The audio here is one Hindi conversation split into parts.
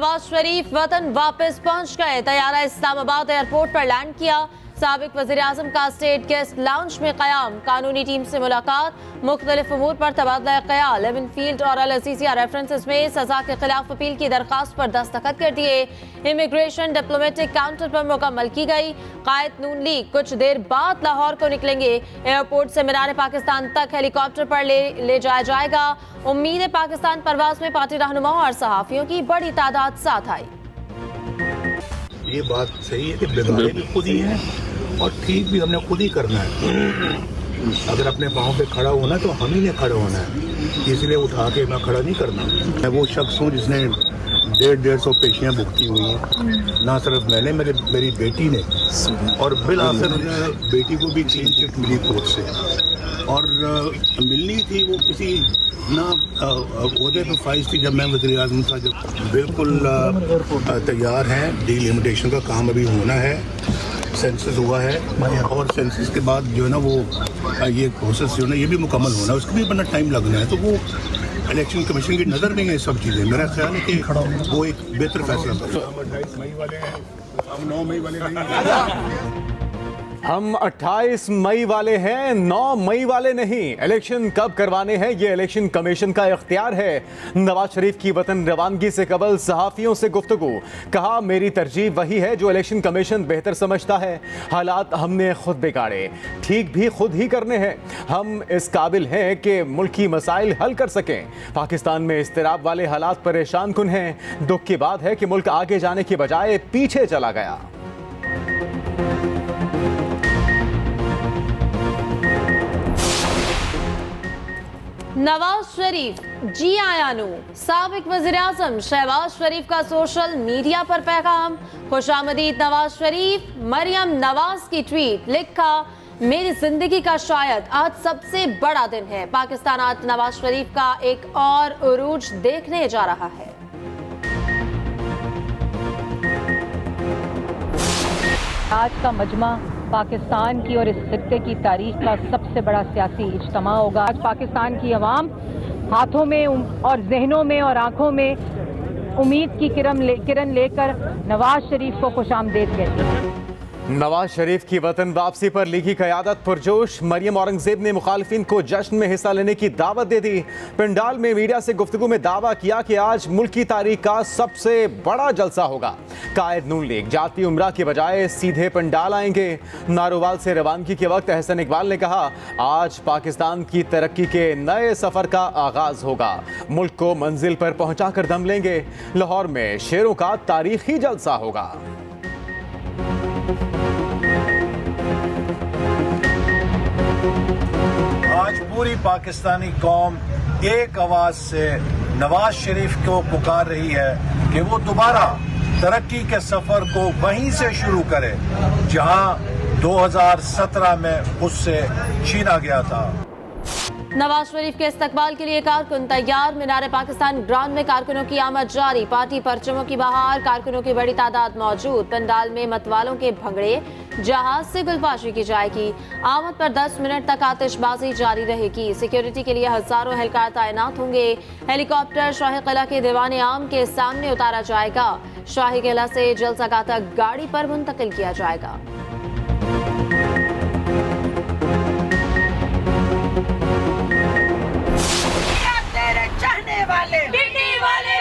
नवाज शरीफ वतन वापस पहुंच गए। तैयारा इस्लामाबाद एयरपोर्ट पर लैंड किया। साबिक वज़ीर-ए-आज़म का स्टेट गेस्ट लाउंज में क़याम, कानूनी टीम से मुलाकात, मुख्तलिफ उमूर पर तबादला ख्याल। लेमन फील्ड और अल अज़ीज़िया रेफरेंसेस में सजा के खिलाफ अपील की दरखास्त पर दस्तखत कर दिए। इमिग्रेशन डिप्लोमेटिक काउंटर पर मुकम्मल की गई। कायद नून लीग कुछ देर बाद लाहौर को निकलेंगे। एयरपोर्ट से मीनार पाकिस्तान तक हेलीकॉप्टर पर ले जाया जाएगा। उम्मीद है पाकिस्तान परवाज में पार्टी रहनुमा और सहाफ़ियों की बड़ी तादाद साथ आई। ये बात सही है कि बिगाड़े भी खुद ही है और ठीक भी हमने खुद ही करना है। अगर अपने पाँव पे खड़ा होना तो हम ही ने खड़ा होना है, इसलिए उठा के मैं खड़ा नहीं करना। मैं वो शख्स हूँ जिसने 150 पेशियाँ भुगती हुई हैं, ना सिर्फ मैंने, मेरी बेटी ने, और बिल आखिर बेटी को भी क्लीन चिट मिली कोर्ट से, और मिलनी थी वो किसी ना ओहदे पे फाइज थी जब मैं वज़ीर-ए-आज़म था। जब बिल्कुल तैयार हैं, डिलिमिटेशन का काम अभी होना है, सेंसस हुआ है और सेंसस के बाद जो है ना वो ये प्रोसेस जो है ना ये भी मुकम्मल होना है, उसको भी अपना टाइम लगना है। तो वो इलेक्शन कमीशन की नज़र में है सब चीज़ें। मेरा ख्याल है कि वो एक बेहतर फैसला करें। हम 28 मई वाले हैं, हम 9 मई वाले नहीं। हम 28 मई वाले हैं, 9 मई वाले नहीं। इलेक्शन कब करवाने हैं ये इलेक्शन कमीशन का इख्तियार है। नवाज शरीफ की वतन रवानगी से कबल सहाफ़ियों से गुफ्तगू, कहा मेरी तरजीह वही है जो इलेक्शन कमीशन बेहतर समझता है। हालात हमने खुद बिगाड़े, ठीक भी खुद ही करने हैं। हम इस काबिल हैं कि मुल्की मसाइल हल कर सकें। पाकिस्तान में इस्तिराब वाले हालात परेशान कुन हैं। दुख की बात है कि मुल्क आगे जाने की बजाय पीछे चला गया। नवाज शरीफ जी आयानू। साबिक वज़ीर-ए-आज़म शहबाज शरीफ का सोशल मीडिया पर पैगाम, खुशामदीद नवाज शरीफ। मरियम नवाज की ट्वीट, लिखा मेरी जिंदगी का शायद आज सबसे बड़ा दिन है। पाकिस्तान आज नवाज शरीफ का एक और उरूज देखने जा रहा है। आज का मजमा पाकिस्तान की और इस खित्ते की तारीख का सबसे बड़ा सियासी इज्तिमा होगा। आज पाकिस्तान की अवाम हाथों में और जहनों में और आंखों में उम्मीद की किरण लेकर नवाज शरीफ को खुशामदीद कहती है। नवाज शरीफ की वतन वापसी पर लीगी क़यादत पुरजोश। मरियम औरंगजेब ने मुखालिफिन को जश्न में हिस्सा लेने की दावत दे दी। पंडाल में मीडिया से गुफ्तगू में दावा किया कि आज मुल्क की तारीख का सबसे बड़ा जलसा होगा। कायद नून लीग जाती उम्रा की बजाय सीधे पंडाल आएंगे। नारोवाल से रवानगी के वक्त अहसन इकबाल ने कहा आज पाकिस्तान की तरक्की के नए सफर का आगाज होगा, मुल्क को मंजिल पर पहुंचा कर दम लेंगे। लाहौर में शेरों का तारीखी जलसा होगा। आज पूरी पाकिस्तानी कौम एक आवाज से नवाज शरीफ को पुकार रही है कि वो दोबारा तरक्की के सफर को वहीं से शुरू करे जहां 2017 में उससे छीना गया था। नवाज शरीफ के इस्तकबाल के लिए कारकुन तैयार। मीनार पाकिस्तान ग्राउंड में कारकुनों की आमद जारी। पार्टी परचमों की बहार, कारकुनों की बड़ी तादाद मौजूद। पंडाल में मतवालों के भंगड़े, जहाज से गुलबाशी की जाएगी। आमद पर 10 मिनट तक आतिशबाजी जारी रहेगी। सिक्योरिटी के लिए हजारों एहलकार तैनात होंगे। हेलीकॉप्टर शाही किला के दीवान आम के सामने उतारा जाएगा। शाही किला से जलसागाह तक गाड़ी पर मुंतकिल किया जाएगा।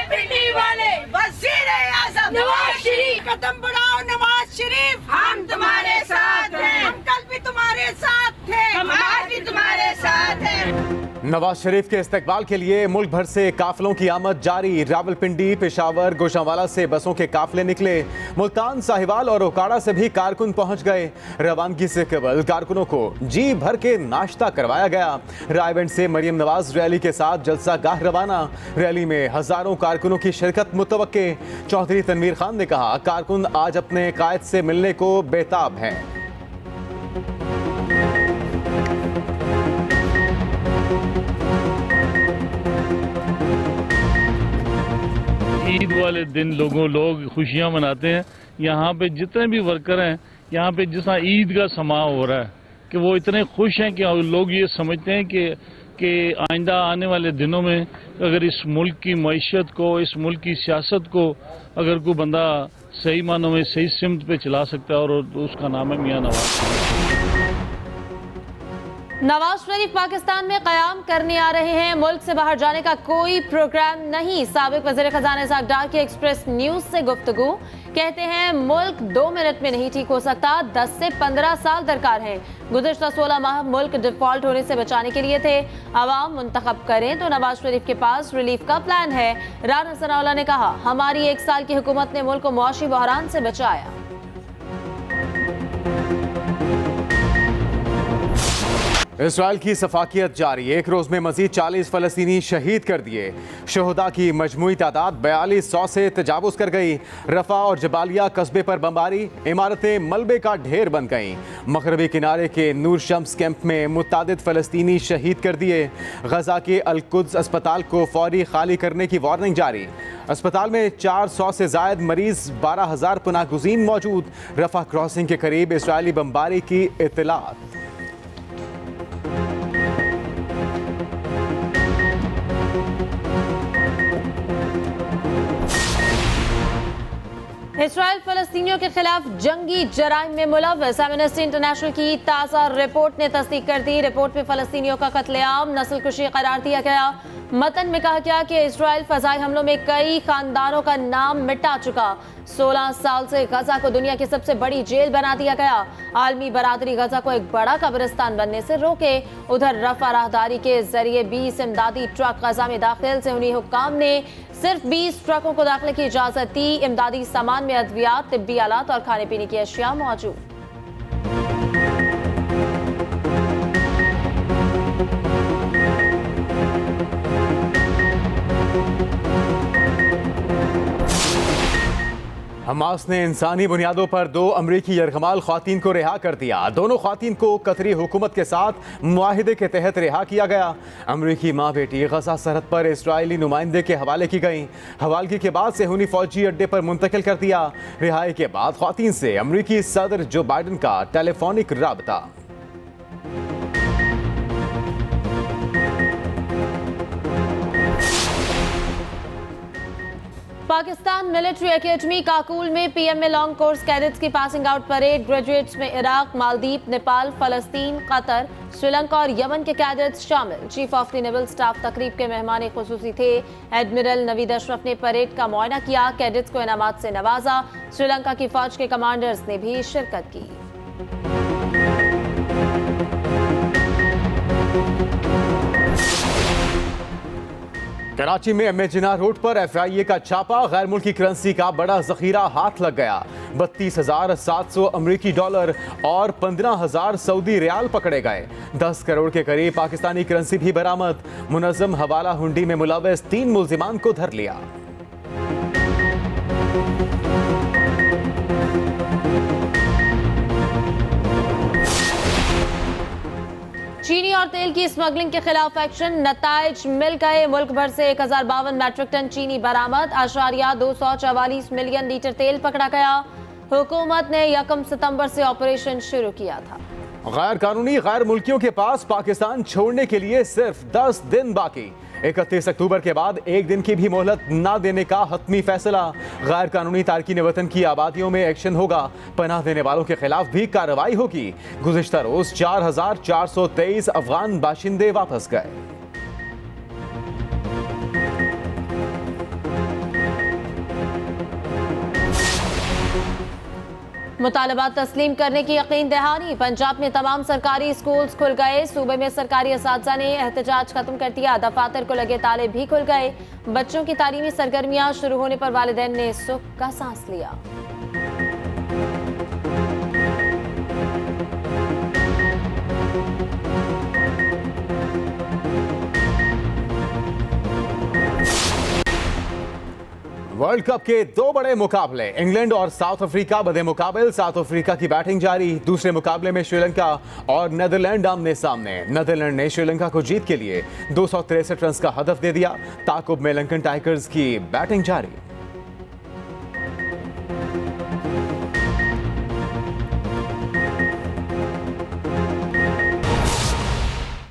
पिंडी वाले वज़ीर-ए-आज़म नवाज शरीफ, कदम बढ़ाओ नवाज शरीफ, हम तुम्हारे साथ हैं। हम कल भी तुम्हारे साथ थे, हम आज भी तुम्हारे साथ हैं। नवाज शरीफ के इस्तकबाल के लिए मुल्क भर से काफिलों की आमद जारी। रावलपिंडी, पेशावर, गोशावाला से बसों के काफिले निकले। मुल्तान, साहिवाल और ओकाड़ा से भी कारकुन पहुंच गए। रवानगी से कबल कारकुनों को जी भर के नाश्ता करवाया गया। रायबंद से मरियम नवाज रैली के साथ जलसागाह रवाना। रैली में हजारों कारकुनों की शिरकत मुतवक्के। चौधरी तनवीर खान ने कहा कारकुन आज अपने कायद से मिलने को बेताब हैं। ईद वाले दिन लोग खुशियां मनाते हैं। यहाँ पे जितने भी वर्कर हैं, यहाँ पे जिस तरह ईद का समारोह हो रहा है कि वो इतने खुश हैं कि लोग ये समझते हैं कि कि आइंदा आने वाले दिनों में अगर इस मुल्क की मईशत को, इस मुल्क की सियासत को अगर कोई बंदा सही मानों में सही सिमत पे चला सकता है और उसका नाम है मियां नवाज शरीफ पाकिस्तान में कयाम करने आ रहे हैं। मुल्क से बाहर जाने का कोई प्रोग्राम नहीं। साबिक वज़ीर खजाना इसाक डार की एक्सप्रेस न्यूज से गुफ्तगू। कहते हैं मुल्क 2 मिनट में नहीं ठीक हो सकता, 10 से 15 साल दरकार हैं। गुज़िश्ता 16 माह मुल्क डिफॉल्ट होने से बचाने के लिए थे। अवाम मुंतखब करें तो नवाज शरीफ के पास रिलीफ का प्लान है। राना सनाउल्लाह ने कहा, हमारी 1 साल की हुकूमत ने मुल्क को मुआशी बहरान से बचाया। इसराइल की सफाकियत जारी। एक रोज में मजीद 40 फलस्तीनी शहीद कर दिए। शहदा की मजमूई तादाद 4200 से तजावुज कर गई। रफा और जबालिया कस्बे पर बमबारी, इमारतें मलबे का ढेर बन गईं। मगरबी किनारे के नूर शम्स कैंप में मुतादिद फलस्तीनी शहीद कर दिए। गजा के अल-कुद्स अस्पताल को फौरी खाली करने की वार्निंग जारी। अस्पताल में 400 से जायद मरीज, 12,000 पनाहगुज़ीन मौजूद। रफा क्रॉसिंग के करीब इसराइली बमबारी की इत्तलात। इसराइल फलस्तीनियों के खिलाफ जंगी जराइम में मुलव्वस। एमनेस्टी इंटरनेशनल की ताज़ा रिपोर्ट ने तस्दीक कर दी। रिपोर्ट में फलस्तीनियों का कत्लेआम नस्लकुशी करार दिया गया। मतन में कहा गया कि इसराइल फजाई हमलों में कई खानदानों का नाम मिटा चुका। 16 साल से गजा को दुनिया की सबसे बड़ी जेल बना दिया गया। आलमी बरादरी गजा को एक बड़ा कब्रिस्तान बनने से रोके। उधर रफा राहदारी के जरिए 20 इमदादी ट्रक गजा में दाखिल से उन्हीं हुक्काम ने सिर्फ 20 ट्रकों को दाखिले की इजाजत दी। इमदादी सामान में अद्वियात, तिब्बी आलात और खाने पीने की अशिया मौजूद। हमास ने इंसानी बुनियादों पर 2 अमरीकी यरगमाल ख्वातीन को रिहा कर दिया। दोनों ख्वातीन को कतरी हुकूमत के साथ मुआहिदे के तहत रिहा किया गया। अमरीकी माँ बेटी गजा सरहद पर इसराइली नुमाइंदे के हवाले की गईं। हवालगी के बाद सेहूनी फौजी अड्डे पर मुंतकिल कर दिया। रिहाई के बाद ख्वातीन से अमरीकी सदर जो बाइडन का टेलीफोनिक राबता। पाकिस्तान मिलिट्री एकेडमी काकूल में पीएम में लॉन्ग कोर्स कैडेट्स की पासिंग आउट परेड। ग्रेजुएट्स में इराक, मालदीव, नेपाल, फलस्तीन, कतर, श्रीलंका और यमन के कैडेट्स शामिल। Chief of the naval staff तकरीब के मेहमान खुसूसी थे। एडमिरल नवीद अशरफ ने परेड का मुआयना किया। कैडेट्स को इनामात से नवाजा। श्रीलंका की फौज के कमांडर्स ने भी शिरकत की। कराची में एमए जिन्ना रोड पर FIA का छापा। गैर मुल्की करेंसी का बड़ा जखीरा हाथ लग गया। 32,700 अमरीकी डॉलर और 15,000 सऊदी रियाल पकड़े गए। 10 करोड़ के करीब पाकिस्तानी करेंसी भी बरामद। मुनज़्ज़म हवाला हुंडी में मुलव्वस 3 मुल्जिमान को धर लिया। चीनी और तेल की स्मगलिंग के खिलाफ एक्शन, नताइज मिल गए। मुल्क भर से 1052 मैट्रिक टन चीनी बरामद। 244 मिलियन लीटर तेल पकड़ा गया। हुकूमत ने 1 सितंबर से ऑपरेशन शुरू किया था। गैर कानूनी गैर मुल्कियों के पास पाकिस्तान छोड़ने के लिए सिर्फ 10 दिन बाकी। 31 अक्टूबर के बाद 1 दिन की भी मोहलत न देने का हतमी फैसला। गैर कानूनी तारकीन वतन की आबादियों में एक्शन होगा। पनाह देने वालों के खिलाफ भी कार्रवाई होगी। गुज़िश्ता रोज 4,423 अफगान बाशिंदे वापस गए। मुतालबात तस्लीम करने की यकीन दहानी। पंजाब में तमाम सरकारी स्कूल्स खुल गए। सूबे में सरकारी असातिज़ा ने एहतजाज खत्म कर दिया। दफातर को लगे ताले भी खुल गए। बच्चों की तालीमी सरगर्मियां शुरू होने पर वालिदैन ने सुख का सांस लिया। वर्ल्ड कप के 2 बड़े मुकाबले, इंग्लैंड और साउथ अफ्रीका बदे मुकाबिल। साउथ अफ्रीका की बैटिंग जारी। दूसरे मुकाबले में श्रीलंका और नेदरलैंड आमने सामने। नेदरलैंड ने श्रीलंका को जीत के लिए 263 रन का हदफ दे दिया। ताकुब में लंकन टाइगर्स की बैटिंग जारी।